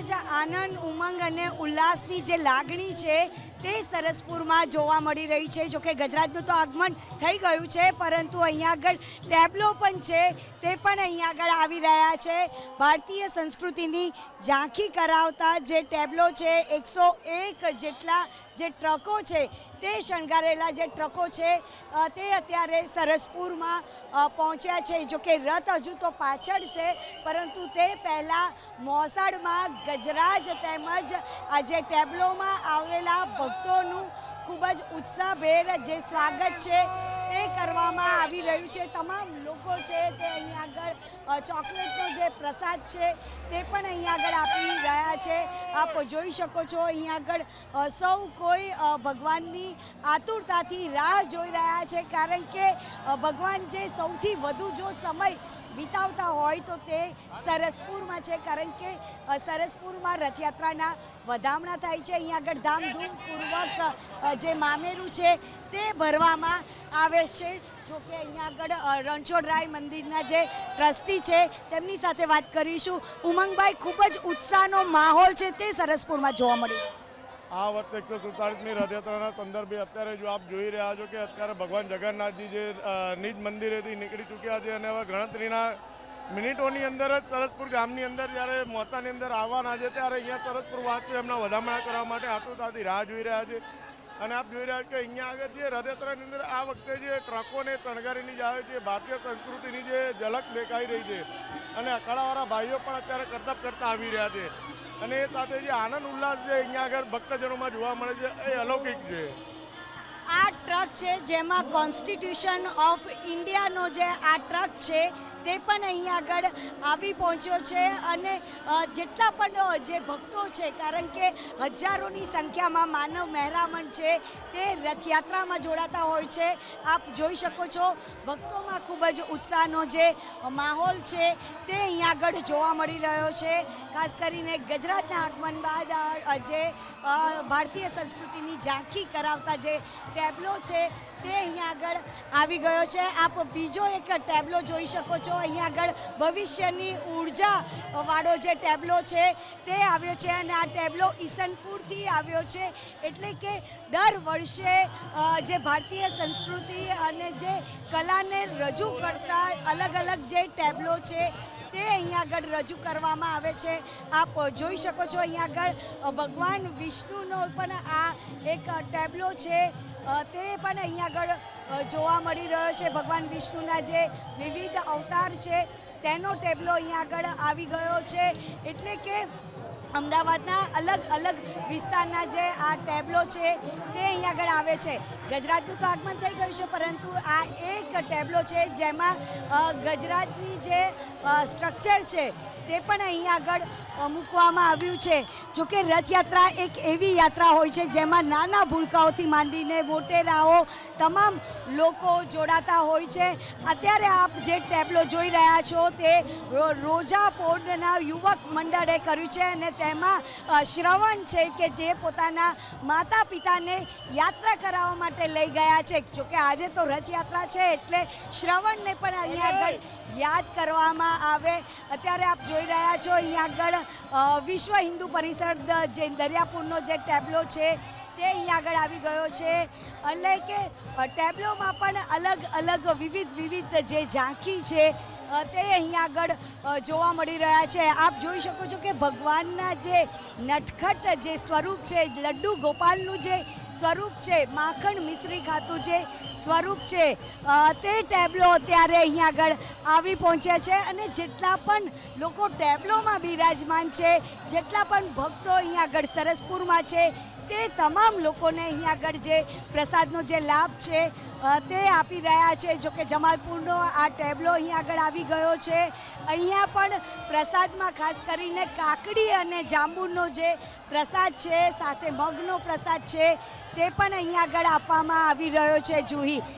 જ આનંદ ઉમંગ અને ઉલ્લાસની જે લાગણી છે તે સરસપુરમાં જોવા મળી રહી છે। જોકે ગજરાતનું તો આગમન થઈ ગયું છે, પરંતુ અહીંયા આગળ ટેબ્લો પણ છે તે પણ અહીંયા આગળ આવી રહ્યા છે। ભારતીય સંસ્કૃતિની ઝાંખી કરાવતા જે ટેબ્લો છે, 101 જેટલા જે ટ્રકો છે તે શણગારેલા જે ટ્રકો છે તે અત્યારે સરસપુરમાં પહોંચ્યા છે। જોકે રથ હજુ તો પાછળ છે, પરંતુ તે પહેલાં મોસાળમાં ગજરાજ તેમજ આ જે ટેબ્લોમાં આવેલા ભક્તોનું ખૂબ જ ઉત્સાહભેર જે સ્વાગત છે તે કરવામાં આવી રહ્યું છે। તમામ લોકો છે તે અહીં આગળ ચોકલેટનો જે પ્રસાદ છે તે પણ અહીં આગળ આપી રહ્યા છે। આપ જોઈ શકો છો અહીં આગળ સૌ કોઈ ભગવાનની આતુરતાથી રાહ જોઈ રહ્યા છે, કારણ કે ભગવાન જે સૌથી વધુ જો સમય વિતાવતા હોય તો તે સરસપુરમાં છે, કારણ કે સરસપુરમાં રથયાત્રાના વધામણા થાય છે। અહીં આગળ ધામધૂમપૂર્વક જે મામેરું છે તે ભરવામાં આવે છે। જોકે અહીંયા આગળ રણછોડરાય મંદિરના જે ટ્રસ્ટી છે તેમની સાથે વાત કરીશું। ઉમંગભાઈ, ખૂબ જ ઉત્સાહનો માહોલ છે તે સરસપુરમાં જોવા મળ્યો। આ વખતે 147મી રથયાત્રાના સંદર્ભે અત્યારે જો આપ જોઈ રહ્યા છો કે અત્યારે ભગવાન જગન્નાથજી જે નિજ મંદિરેથી નીકળી ચૂક્યા છે, અને હવે ગણતરીના મિનિટોની અંદર જ સરસપુર ગામની અંદર જ્યારે મોતાની અંદર આવવાના છે, ત્યારે અહીંયા સરસપુર વાસીઓ એમના વધામણા કરવા માટે આતુરતાથી રાહ જોઈ રહ્યા છે। અને આપ જોઈ રહ્યા છો કે અહીંયા આગળ જે રથયાત્રાની અંદર આ વખતે જે ટ્રકોને શણગારીની જે આવે છે, ભારતીય સંસ્કૃતિની જે ઝલક દેખાઈ રહી છે, અને અખાડાવાળા ભાઈઓ પણ અત્યારે કરતબ કરતા આવી રહ્યા છે, અને એ સાથે જે આનંદ ઉલ્લાસ જે અહીંયા આગળ ભક્તજનોમાં જોવા મળે છે એ અલૌકિક છે। આ ટ્રક છે જેમાં કોન્સ્ટિટ્યુશન ઓફ ઇન્ડિયાનો જે આ ટ્રક છે તે પણ અહીં આગળ આવી પહોંચ્યો છે, અને જેટલા પણ જે ભક્તો છે, કારણ કે હજારોની સંખ્યામાં માનવ મહેરામણ છે તે રથયાત્રામાં જોડાતા હોય છે। આપ જોઈ શકો છો ભક્તોમાં ખૂબ જ ઉત્સાહનો જે માહોલ છે તે અહીં આગળ જોવા મળી રહ્યો છે। ખાસ કરીને ગજરાતના આગમન બાદ જે ભારતીય સંસ્કૃતિની ઝાંખી કરાવતા જે ટેબ્લો છે તે અહીંયા આગળ આવી ગયો છે। આપ બીજો એક ટેબ્લો જોઈ શકો છો। અહીંયા આગળ ભવિષ્યની ઉર્જા વાળો જે ટેબ્લો છે તે આવ્યો છે, અને આ ટેબ્લો ઈસનપુરથી આવ્યો છે, એટલે કે દર વર્ષે જે ભારતીય સંસ્કૃતિ અને જે કલાને રજૂ કરતા અલગ અલગ જે ટેબ્લો છે તે અહીંયા આગળ રજૂ કરવામાં આવે છે। આપ જોઈ શકો છો અહીંયા આગળ ભગવાન વિષ્ણુનો પણ આ એક ટેબ્લો છે તે પણ અહીંયા આગળ જોવા મળી રહ્યો છે। ભગવાન વિષ્ણુના જે વિવિધ અવતાર છે તેનો ટેબ્લો અહીંયા આગળ આવી ગયો છે, એટલે કે અમદાવાદના અલગ અલગ વિસ્તારના જે આ ટેબ્લો છે તે અહીંયા આગળ આવે છે। ગજરાતનું તો આગમન થઈ ગયું છે, પરંતુ આ એક ટેબ્લો છે જેમાં ગજરાતની જે સ્ટ્રક્ચર છે તે પણ અહીંયા આગળ મૂકવામાં આવ્યું છે। જોકે રથયાત્રા એક એવી યાત્રા હોય છે જેમાં નાના ભૂલકાઓથી માંડીને મોટેરાઓ તમામ લોકો જોડાતા હોય છે। અત્યારે આપ જે ટેબ્લો જોઈ રહ્યા છો તે રોજા પોળના યુવક મંડળે કર્યું છે, અને તેમાં શ્રવણ છે કે જે પોતાના માતા પિતાને યાત્રા કરાવવા માટે લઈ ગયા છે। જોકે આજે તો રથયાત્રા છે એટલે શ્રવણને પણ અહીંયા આગળ યાદ કરવામાં આવે। અત્યારે આપ જોઈ રહ્યા છો અહીંયા આગળ વિશ્વ હિન્દુ પરિષદ જે દરિયાપુરનો જે ટેબ્લો છે તે અહીંયા આગળ આવી ગયો છે, એટલે કે ટેબ્લોમાં પણ અલગ અલગ વિવિધ જે ઝાંખી છે તે અહીંયા આગળ જોવા મળી રહ્યા છે। આપ જોઈ શકો છો કે ભગવાનના જે નટખટ જે સ્વરૂપ છે, લડ્ડુ ગોપાલનું જે સ્વરૂપ છે, માખણ મિશ્રી ખાતું જે સ્વરૂપ છે તે ટેબ્લો અત્યારે અહીંયા આગળ આવી પહોંચ્યા છે, અને જેટલા પણ લોકો ટેબ્લોમાં બિરાજમાન છે, જેટલા પણ ભક્તો અહીંયા આગળ સરસપુરમાં છે તે તમામ લોકોને અહીંયા આગળ જે પ્રસાદનો જે લાભ છે તે આપી રહ્યા છે। જોકે જમાલપુરનો આ ટેબ્લો અહીંયા આગળ આવી ગયો છે। અહીંયા પણ પ્રસાદમાં ખાસ કરીને કાકડી અને જાંબુનો જે પ્રસાદ છે, સાથે મગનો પ્રસાદ છે તે પણ અહીંયા આગળ આપવામાં આવી રહ્યો છે। જુહી।